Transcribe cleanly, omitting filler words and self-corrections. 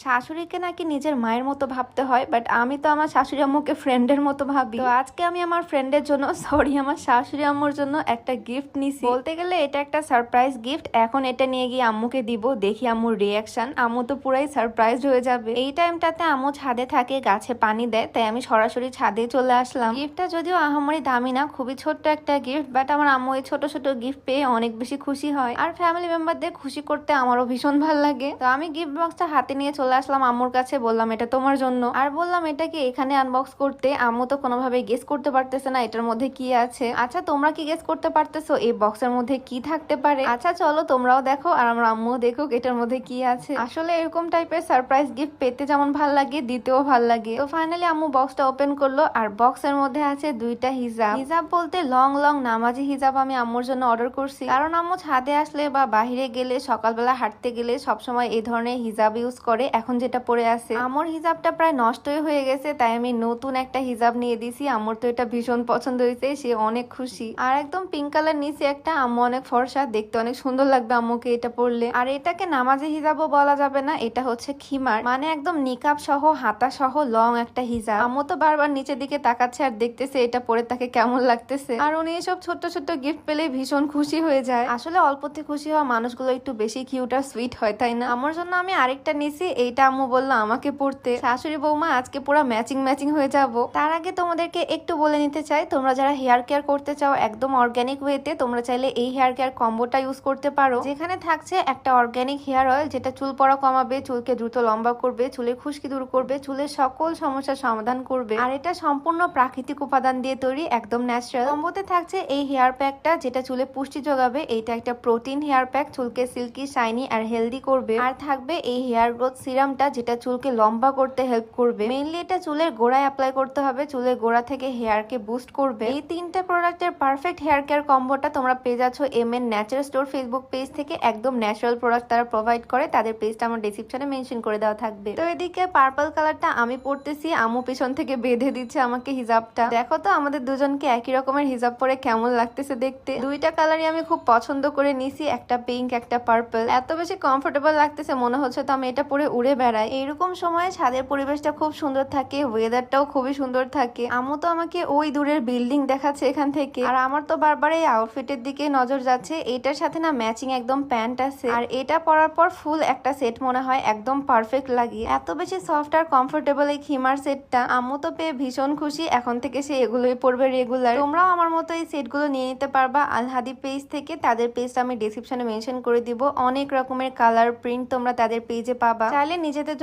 শাশুড়িকে নাকি নিজের মায়ের মতো ভাবতে হয়, বাট আমি তো আমার শাশুড়ি আম্মুকে ফ্রেন্ডের মতো ভাবি। তো আজকে আমি আমার ফ্রেন্ডের জন্য সরি আমার শাশুড়ি আম্মুর জন্য একটা গিফট নিছি। বলতে গেলে এটা একটা সারপ্রাইজ গিফট। এখন এটা নিয়ে গিয়ে আম্মুকে দিব, দেখি আম্মুর রিয়াকশন। আম্মু তো পুরাই সারপ্রাইজ হয়ে যাবে। এই টাইমটাতে আম্মু ছাদে থাকে, গাছে পানি দেয়, তাই আমি সরাসরি ছাদে চলে আসলাম। গিফটটা যদিও আহামরি দামি না, খুবই ছোট্ট একটা গিফট, বাট আমার আম্মু এই ছোট ছোট গিফট পেয়ে অনেক বেশি খুশি হয়। আর ফ্যামিলি মেম্বারদের খুশি করতে আমারও ভীষণ ভালো লাগে। তো আমি গিফট বক্সটা হাতে নিয়ে চলে আসলাম আম্মুর কাছে, বললাম এটা তোমার জন্য। আর বললাম এটাকে এখানে আনবক্স করতে। আম্মু তো কোনোভাবে গেস করতে পারতেছে না এটার মধ্যে কি আছে। আচ্ছা তোমরা কি গেস করতে পারতেছো এই বক্সের মধ্যে কি থাকতে পারে? আচ্ছা চলো তোমরাও দেখো আর আমার আম্মু দেখুক এটার মধ্যে কি আছে। আসলে এরকম টাইপের সারপ্রাইজ গিফট পেতে যেমন ভাল লাগে, দিতেও ভাল লাগে। তো ফাইনালি আম্মু বক্সটা ওপেন করলো, আর বক্সের মধ্যে আছে দুইটা হিজাব। হিজাব বলতে লং লং নামাজি হিজাব আমি আম্মুর জন্য অর্ডার করছি, কারণ আম্মু ছাদে আসলে বা বাহিরে গেলে, সকালবেলা হাঁটতে গেলে সবসময় এই ধরনের হিজাব ইউজ করে। এখন যেটা পরে আছে, আম্মুর হিজাবটা প্রায় নষ্টই হয়ে গেছে, তাই আমি নতুন একটা হিজাব নিয়ে দিছি। আম্মুর তো এটা ভীষণ পছন্দ হয়েছে, সে অনেক খুশি। আর একদম পিঙ্ক কালার নিচে একটা, আম্মু অনেক ফর্সা, দেখতে অনেক সুন্দর লাগবে আম্মুকে এটা পরলে। আর এটাকে নামাজি হিজাবও বলা যাবে না, এটা হচ্ছে খিমার, মানে একদম নিকাব সহ হাতা সহ লং একটা হিজাব। আম্মু তো বারবার নিচের দিকে তাকাচ্ছে আর দেখতেছে এটা পরে তাকে কেমন লাগতেছে। আর উনি এসব ছোট্ট ছোট্ট গিফট পেলে ভীষণ খুশি হয়ে যায়। আসলে অল্পতে খুশি হওয়া মানুষগুলো একটু বেশি কিউট আর সুইট হয়, তাই না? আমার জন্য আমি আরেকটা নিছি, এইটা আম্মু বললো আমাকে পড়তে। শাশুড়ি বৌমা আজকে পুরো ম্যাচিং ম্যাচিং হয়ে যাব। তার আগে তোমাদেরকে একটু বলে নিতে চাই, তোমরা যারা হেয়ার কেয়ার করতে চাও একদম অর্গানিক ওয়েতে, তোমরা চাইলে এই হেয়ার কেয়ার কম্বোটা ইউজ করতে পারো, যেখানে থাকছে একটা অর্গানিক হেয়ার অয়েল যেটা চুল পড়া কমাবে, চুলকে দ্রুত লম্বা করবে, চুলের খুশকি দূর করবে, চুলের সকল সমস্যার সমাধান করবে। আর এটা সম্পূর্ণ প্রাকৃতিক উপাদান দিয়ে তৈরি, একদম ন্যাচারাল। কম্বোতে থাকছে এই হেয়ার প্যাকটা যেটা চুলে পুষ্টি যোগাবে, এইটা একটা প্রোটিন হেয়ার প্যাক, চুলকে সিল্কি শাইনি আর হেলদি করবে। আর থাকবে এই হেয়ার গ্রোথ সিরামটা যেটা চুলকে লম্বা করতে হেল্প করবে। মেইনলি এটা চুলের গোড়ায় অ্যাপ্লাই করতে হবে, চুলের গোড়া থেকে হেয়ারকে বুস্ট করবে। এই তিনটা প্রোডাক্টের পারফেক্ট হেয়ার কেয়ার কম্বোটা তোমরা পেয়ে যাচ্ছ MN natural store Facebook page থেকে। একদম ন্যাচারাল প্রোডাক্ট তারা প্রোভাইড করে, তাদের পেজটা আমার ডেসক্রিপশনে মেনশন করে দেওয়া থাকবে। তো এদিকে পার্পল কালারটা আমি পরতেছি, আম্মু পিছন থেকে বেঁধে দিচ্ছে আমাকে হিজাবটা। দেখো তো আমাদের দুজনকে একই রকমের হিজাব পরে কেমন লাগতেছে দেখতে। দুইটা কালারই আমি খুব পছন্দ করে নিছি, একটা পিঙ্ক একটা পার্পল। এত বেশি কমফোর্টেবল লাগতেছে, মনে হচ্ছে তো আমি এটা পরে উড়ে বেড়াই। এইরকম সময় ছাদের পরিবেশটা খুব সুন্দর থাকে, ওয়েদারটাও খুবই সুন্দর থাকে। আম্মু তো আমাকে ওই দূরের বিল্ডিং দেখাচ্ছে এখান থেকে, আর আমার তো বারবার এই আউটফিটের দিকে নজর যাচ্ছে। এইটার সাথে না ম্যাচিং একদম প্যান্ট আছে, আর এটা পরার পর ফুল একটা সেট মনে হয়, একদম পারফেক্ট লাগে। এত বেশি সফট আর কমফোর্টেবল এই খিমার সেটটা, আম্মু তো পেয়ে ভীষণ খুশি। এখন থেকে সে এগুলোই পরবে রেগুলার। তোমরাও আমার মতো এই সেটগুলো নিয়ে নিতে পারবা আলহাদি পেজ থেকে, তাদের পেজটা আমি ডেসক্রিপশনে মেনশন করে দিব। অনেক রকমের কালার প্রিন্ট তোমরা তাদের পেজে পাবা, চাইলে নিজেদের